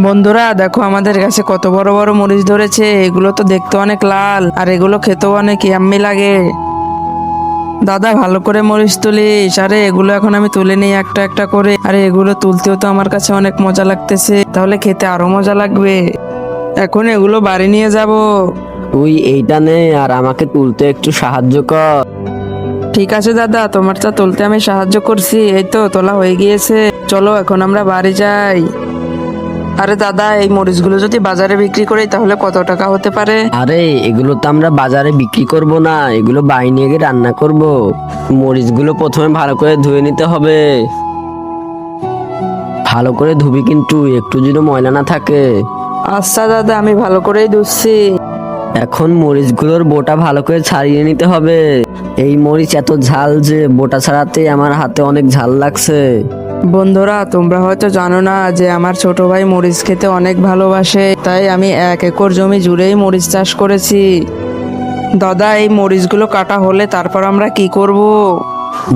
বন্ধুরা দেখো আমাদের কাছে কত বড় বড় মরিচ ধরেছে। এগুলো তো দেখতে অনেক লাল আর এগুলো খেতেও অনেক ইয়াম্মি লাগে। দাদা ভালো করে মরিচ তুলিস। আরে এগুলো এখন আমি তুলে নিই একটা একটা করে। আরে এগুলো তুলতেও তো আমার কাছে অনেক মজা লাগতেছে, তাহলে খেতে আরো মজা লাগবে। এখন এগুলো বাড়ি নিয়ে যাব। তুই এইটা নে আর আমাকে তুলতে একটু সাহায্য কর। ঠিক আছে দাদা, তোমারটা তুলতে আমি সাহায্য করছি। এই তো তোলা হয়ে গিয়েছে, চলো এখন আমরা বাড়ি যাই। আরে দাদা, এই মরিচগুলো যদি বাজারে বিক্রি করি তাহলে কত টাকা হতে পারে? আরে এগুলো তো আমরা বাজারে বিক্রি করব না, এগুলো বাড়ি নিয়ে গিয়ে রান্না করব। মরিচগুলো প্রথমে ভালো করে ধুয়ে নিতে হবে। ভালো করে ধুবি কিন্তু, একটু যেন ময়লা না থাকে। আচ্ছা দাদা, আমি ভালো করেই ধুচ্ছি। এখন মরিচগুলোর বোটা ভালো করে ছাড়িয়ে নিতে হবে। এই মরিচ এত ঝাল যে বোটা ছাড়াতে আমার হাতে অনেক ঝাল লাগছে। বন্ধুরা তোমরা হয়তো জানো না যে আমার ছোট ভাই মরিচ খেতে অনেক ভালোবাসে, তাই আমি 1 একর জমি জুড়েই মরিচ চাষ করেছি। দাদা এই মরিচগুলো কাটা হলে তারপর আমরা কি করব?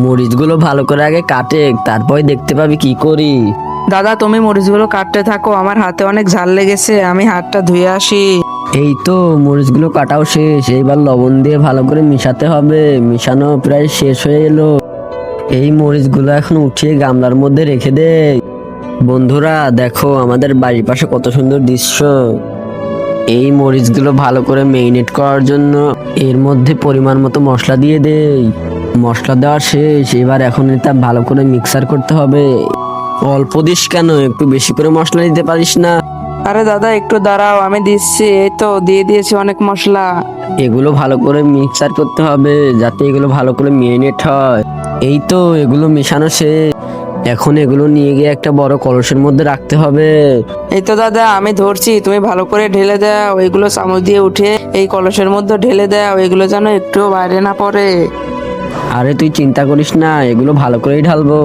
মরিচগুলো ভালো করে আগে কাটে, তারপর দেখতে পাবি কি করি। দাদা তুমি মরিচগুলো কাটতে থাকো, আমার হাতে অনেক ঝাল লেগেছে, আমি হাতটা ধুয়ে আসি। এই তো মরিচগুলো কাটাও শেষ, এইবার লবণ দিয়ে ভালো করে মিশাতে হবে। মিশানো প্রায় শেষ হয়ে এলো। এই মরিচগুলো এখন উঠিয়ে গামলার মধ্যে রেখে দে। বন্ধুরা দেখো আমাদের বাড়ির পাশে কত সুন্দর দৃশ্য। এই মরিচগুলো ভালো করে মেরিনেট করার জন্য এর মধ্যে পরিমাণ মতো মশলা দিয়ে দেই। মশলা দেওয়া শেষ, এবার এখন এটা ভালো করে মিক্সার করতে হবে। অল্প দিস কেন, একটু বেশি করে মশলা দিতে পারিস না? আরে দাদা একটু দাঁড়াও, আমি দিচ্ছি। এই তো দিয়ে দিয়েছি অনেক মশলা। এগুলো ভালো করে মিক্সার করতে হবে যাতে এগুলো ভালো করে মেরিনেট হয়। এই তো এগুলো মেশানো শেষ, এখন এগুলো নিয়ে গিয়ে একটা বড় কলসের মধ্যে রাখতে হবে। এই তো দাদা আমি ধরছি, তুমি ভালো করে ঢেলে দাও। এগুলো চামচ দিয়ে উঠে এই কলসের মধ্যে ঢেলে দাও, এগুলো যেন একটু বাইরে না পড়ে। আরে তুই চিন্তা করিস না, এগুলো ভালো করেই ঢালবো।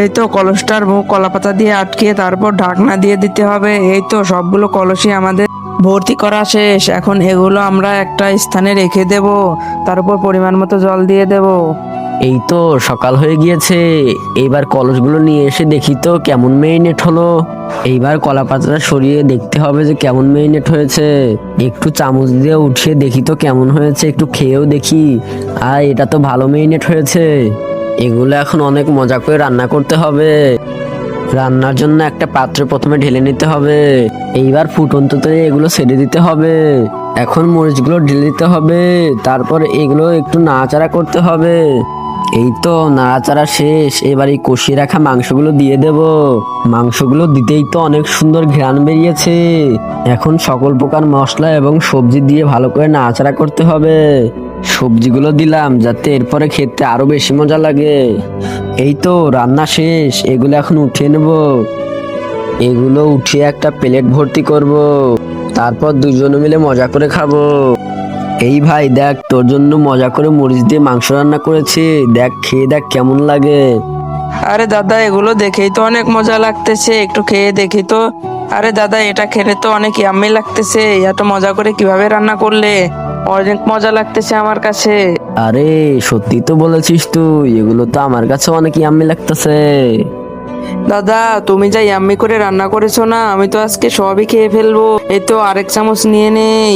এই তো কলসটার মুখ কলাপাতা দিয়ে আটকে তারপর ঢাকনা দিয়ে দিতে হবে। এই তো সবগুলো কলসই আমাদের ভর্তি করা শেষ। এখন এগুলো আমরা একটা স্থানে রেখে দেব, তার উপর পরিমাণ মতো জল দিয়ে দেব। এই তো সকাল হয়ে গিয়েছে, এইবার কলসগুলো নিয়ে এসে দেখি তো কেমন মেরিনেট হলো। এইবার কলা পাতাটা সরিয়ে দেখতে হবে যে কেমন মেরিনেট হয়েছে। একটু চামচ দিয়ে উঠিয়ে দেখি তো কেমন হয়েছে, একটু খেয়েও দেখি। আর এটা তো ভালো মেরিনেট হয়েছে। এগুলো এখন অনেক মজা করে রান্না করতে হবে। রান্নার জন্য একটা পাত্রে প্রথমে ঢেলে নিতে হবে। এইবার ফুটন্ত তেলে এগুলো ছেড়ে দিতে হবে। এখন মরিচগুলো ঢেলে দিতে হবে, তারপর এগুলো একটু নাড়াচাড়া করতে হবে। এই তো নাড়াচাড়া শেষ, এবার এই কষিয়ে রাখা মাংসগুলো দিয়ে দেব। মাংসগুলো দিতেই তো অনেক সুন্দর ঘ্রাণ বেরিয়েছে। এখন সকল প্রকার মশলা এবং সবজি দিয়ে ভালো করে নাড়াচাড়া করতে হবে। সবজিগুলো দিলাম যাতে এরপরে খেতে আরো বেশি মজা লাগে। এই তো রান্না শেষ, এগুলো এখন উঠিয়ে নেব। এগুলো উঠিয়ে একটা প্লেট ভর্তি করব, তারপর দুজনে মিলে মজা করে খাবো। এই ভাই দেখ, তোর জন্য মজা করে মরিচ দিয়ে মাংস রান্না করেছি, দেখ খেয়ে দেখ কেমন লাগে। আরে দাদা এগুলো দেখেই তো অনেক মজা লাগতেছে, একটু খেয়ে দেখি তো। আরে দাদা এটা খেলে তো অনেক ইয়াম্মি লাগতেছে, এত মজা করে কিভাবে রান্না করলে? অনেক মজা লাগতেছে আমার কাছে। আরে সত্যি তো বলেছিস তুই, এগুলো তো আমার কাছে অনেক ইয়াম্মি লাগতেছে। দাদা তুমি যা ইয়াম্মি করে রান্না করেছো না, আমি তো আজকে সবই খেয়ে ফেলবো। এই তো আরেক চামচ নিয়ে নেই।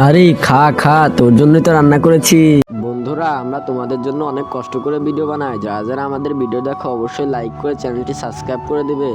আরে খা খা, তোর জন্যই তো রান্না করেছি। বন্ধুরা আমরা তোমাদের জন্য অনেক কষ্ট করে ভিডিও বানাই, যারা যারা আমাদের ভিডিও দেখো অবশ্যই লাইক করে চ্যানেলটি সাবস্ক্রাইব করে দিবে।